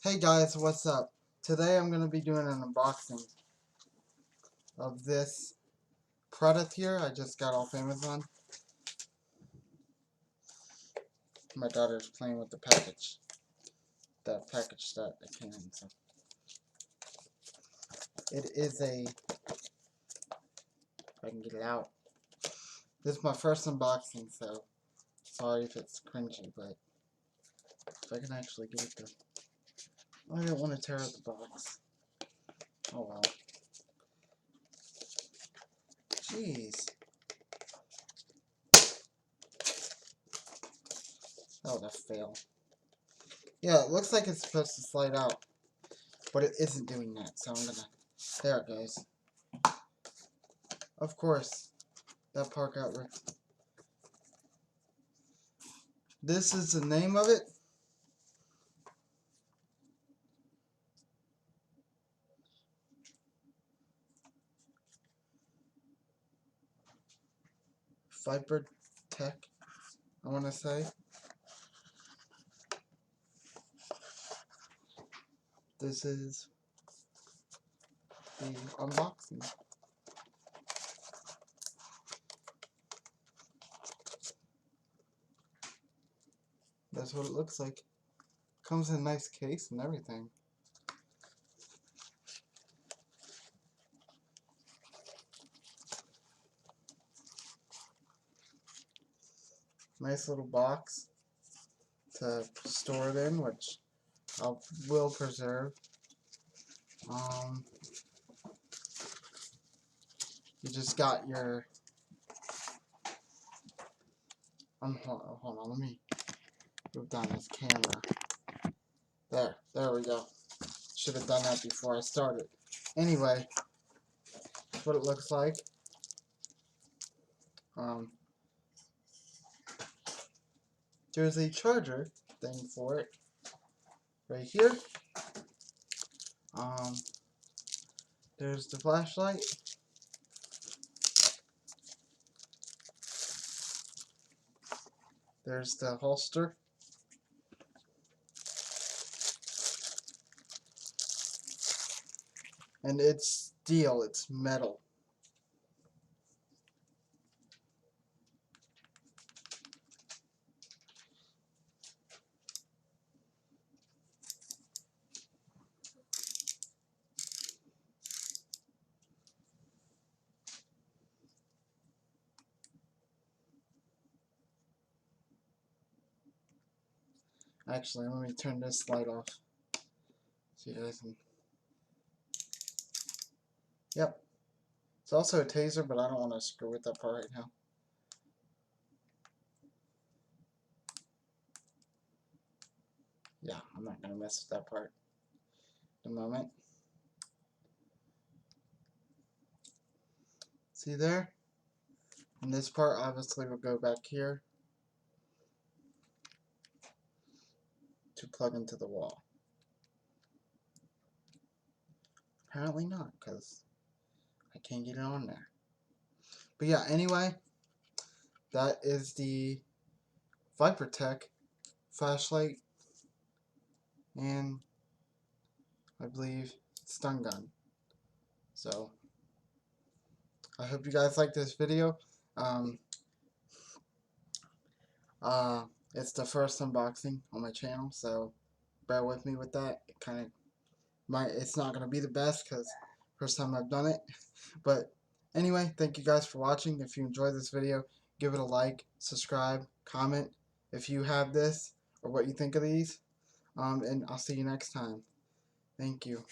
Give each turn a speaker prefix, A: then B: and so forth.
A: Hey guys, what's up? Today I'm going to be doing an unboxing of this product here I just got off Amazon. My daughter's playing with the package that it came in. So it is if I can get it out. This is my first unboxing, so sorry if it's cringy, but if I can actually get it to... I don't want to tear out the box. Oh well. Jeez. Oh, that failed. Yeah, it looks like it's supposed to slide out, but it isn't doing that, so I'm gonna... There it goes. Of course, that part got ripped. This is the name of it. Viper Tech, I want to say. This is the unboxing. That's what it looks like. Comes in a nice case and everything. Nice little box to store it in, which I will preserve. You just got your... hold on, let me move down this camera. There we go. Should have done that before I started. Anyway, that's what it looks like. There's a charger thing for it right here. There's the flashlight. There's the holster. And it's steel, it's metal. Actually, let me turn this light off so you guys can... Yep. It's also a taser, but I don't want to screw with that part right now. Yeah, I'm not going to mess with that part at the moment. See there? And this part obviously will go back here to plug into the wall. Apparently not, because I can't get it on there. But yeah, anyway, that is the Viper Tech flashlight and I believe stun gun. So I hope you guys like this video. It's the first unboxing on my channel, so bear with me with that. It's not gonna be the best because first time I've done it. But anyway, thank you guys for watching. If you enjoyed this video, give it a like, subscribe, comment if you have this or what you think of these. And I'll see you next time. Thank you.